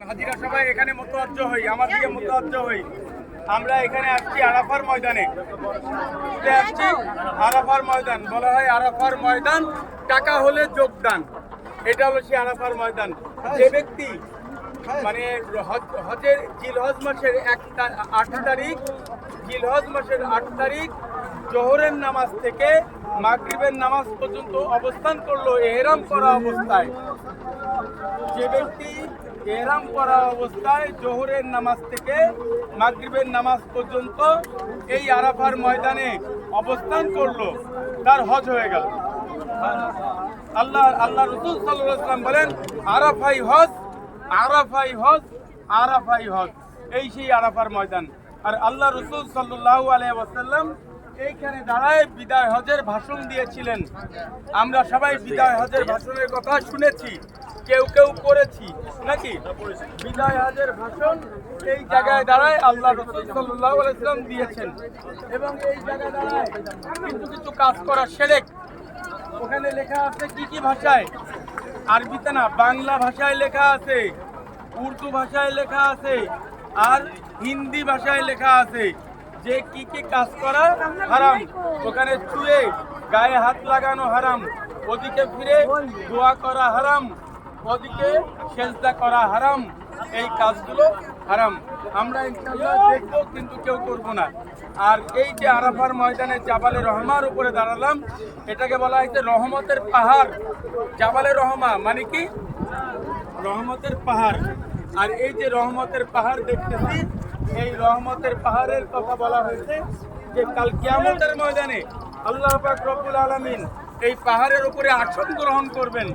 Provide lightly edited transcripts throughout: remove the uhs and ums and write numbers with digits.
হাজিরা সবাই এখানে মোতাবজ্জ হই, আমার দিকে মোতাবজ্জ হই। আমরা এখানে আসছি আরাফার ময়দানে, আসছি আরাফার ময়দান। বলা হয় আরাফার ময়দান টাকা হলে যোগদান। এটা হলো সেই আরাফার ময়দান। যে ব্যক্তি মানে হজের জিলহজ মাসের 8 তারিখ, জিলহজ মাসের 8 তারিখ জোহরের নামাজ থেকে মাগরিবের নামাজ পর্যন্ত অবস্থান করলো এহরাম করা অবস্থায়, যে ব্যক্তি এহরাম করা অবস্থায় জোহরের নামাজ থেকে মাগরিবের নামাজ পর্যন্ত এই আরাফার ময়দানে অবস্থান করলো, তার হজ হয়ে গেল। আল্লাহ রাসূল সাল্লাল্লাহু আলাইহি ওয়াসাল্লাম বলেন আরাফাই হজ, আরাফাই হজ, আরাফাই হজ। এই সেই আরাফার ময়দান। আর আল্লাহ রাসূল সাল্লাল্লাহু আলাইহি ওয়াসাল্লাম এইখানে দাঁড়ায় বিদায় হজের ভাষণ দিয়েছিলেন। আমরা সবাই বিদায় হজের ভাষণের কথা শুনেছি, কেউ কেউ করেছি নাকি? বিদায় হজের ভাষণ এই জায়গায় দাঁড়ায় আল্লাহ রাসূল সাল্লাল্লাহু আলাইহি ওয়াসাল্লাম দিয়েছেন। এবং এই জায়গায় দাঁড়ায় কিছু কিছু কাজ করা শিরক। ওখানে লেখা আছে কি কি ভাষায়? আরবিতে না, বাংলা ভাষায় লেখা আছে, উর্দু ভাষায় লেখা আছে, আর হিন্দি ভাষায় লেখা আছে যে কি কি কাজ করা হারাম। ওখানে ছুঁয়ে গায়ে হাত লাগানো হারাম, ওদিকে ফিরে দোয়া করা হারাম, ওদিকে সেজদা করা হারাম। এই কাজগুলো হারাম। আমরা ইনশাআল্লাহ দেখবো, কিন্তু কেউ করবো না। আর এই যে আরাফার ময়দানে জাবালে রহমার উপরে দাঁড়ালাম, এটাকে বলা হয়েছে রহমতের পাহাড়। জাবালে রহমা মানে কি? রহমতের পাহাড়। আর এই যে রহমতের পাহাড় দেখতেছি, এই রহমতের পাহাড়ের কথা বলা হয়েছে যে কাল কিয়ামতের ময়দানে আল্লাহ পাক রব্বুল আলামিন এই পাহাড়ের উপরে আসন গ্রহণ করবেন।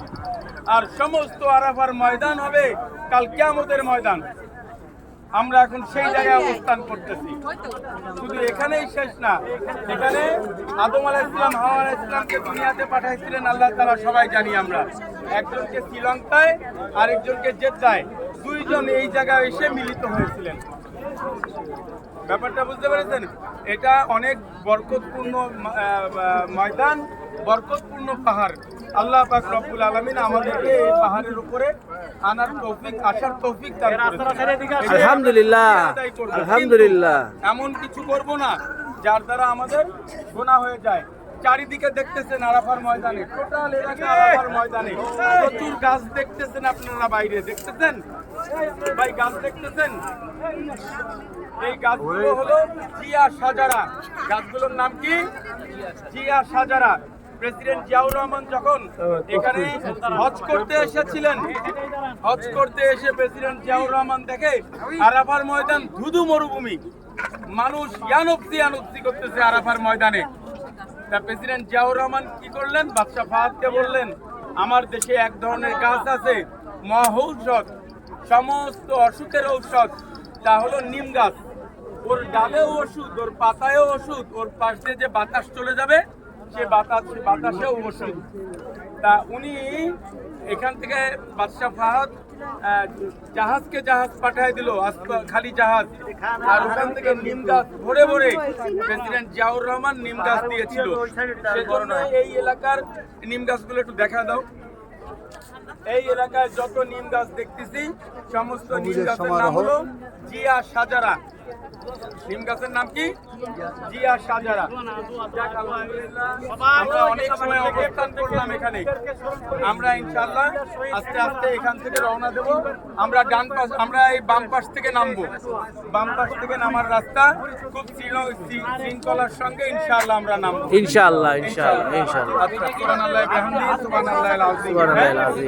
আর সমস্ত আরাফার ময়দান হবে কাল কিয়ামতের ময়দান। আমরা এখন সেই জায়গায় অবস্থান করতেছি। শুধু এখানেই শেষ না, এখানে আদম আলাইহিস সালাম, হাওয়া আলাইহিস সালামকে দুনিয়াতে পাঠাইছিলেন আল্লাহ তাআলা, সবাই জানি আমরা। একজনকে শ্রীলঙ্কায়, আরেকজনকে জেদ্দায়, দুইজন এই জায়গায় এসে মিলিত হয়েছিলেন। ব্যাপারটা বুঝতে পেরেছেন? এটা অনেক বরকতপূর্ণ ময়দান, বরকতপূর্ণ পাহাড়। আল্লাহ পাক রব্বুল আলামিন আমাদেরকে এই পাহাড়ের উপরে আনার তৌফিক, আসার তৌফিক দান করেছেন। আলহামদুলিল্লাহ, আলহামদুলিল্লাহ। এমন কিছু করব না যার দ্বারা আমাদের গুনাহ হয়ে যায়। চারিদিকে দেখতেছেন আরাফার ময়দানে, টোটাল এলাকা আরাফার ময়দানে প্রচুর গাছ দেখতেছেন। আপনারা বাইরে দেখতেছেন ভাই, গাছ দেখতেছেন? এই গাছগুলো হলো জিয়া সাজারা। গাছগুলোর নাম কি? জিয়া সাজারা। প্রেসিডেন্ট জিয়াউর রহমান যখন এখানে হজ করতে এসেছিলেন, হজ করতে এসে প্রেসিডেন্ট জিয়াউর রহমান দেখে আরাফার ময়দান ধুধু মরুভূমি, মানুষ ইয়ানবসি করতেছে আরাফার ময়দানে। তা প্রেসিডেন্ট জিয়াউর রহমান কি করলেন? বাদশাহ ফাহাদকে বললেন, আমার দেশে এক ধরনের গাছ আছে মহৌষধ, সমস্ত অসুখের ঔষধ, তা হলো নিম গাছ। ওর ডালেও ওষুধ, ওর পাতায়ও ওষুধ, ওর পাশ দিয়ে যে বাতাস চলে যাবে সে বাতাসেও ওষুধ। তা উনি এখান থেকে বাদশাহ ফাহাদ জাহাজকে জাহাজ পাঠায় দিল, খালি জাহাজ। আর ওখান থেকে নিম গাছ ভরে ভরে প্রেসিডেন্ট জিয়াউর রহমান নিম গাছ দিয়েছিল। সেজন্য এই এলাকার নিম গাছগুলো একটু দেখা দাও। এই এলাকায় যত নিম গাছ দেখতেছি সমস্ত নিম গাছের নাম হলো জিয়া সাজারা। নিম গাছের নাম কি? জিয়া সাজারা। আমরা অনেক সময় অবস্থান করলাম এখানে। আমরা ইনশাআল্লাহ আস্তে আস্তে এখান থেকে রওনা দেব। আমরা ডান পাশ, আমরা এই বাম পাশ থেকে নামবো। বাম পাশ থেকে নামার রাস্তা খুব শৃঙ্খলার সঙ্গে ইনশাআল্লাহ আমরা নামবো। ইনশাআল্লাহ, ইনশাআল্লাহ, ইনশাআল্লাহ। সুবহানাল্লাহি ওয়া বিহামদিহি, সুবহানাল্লাহিল আযীম।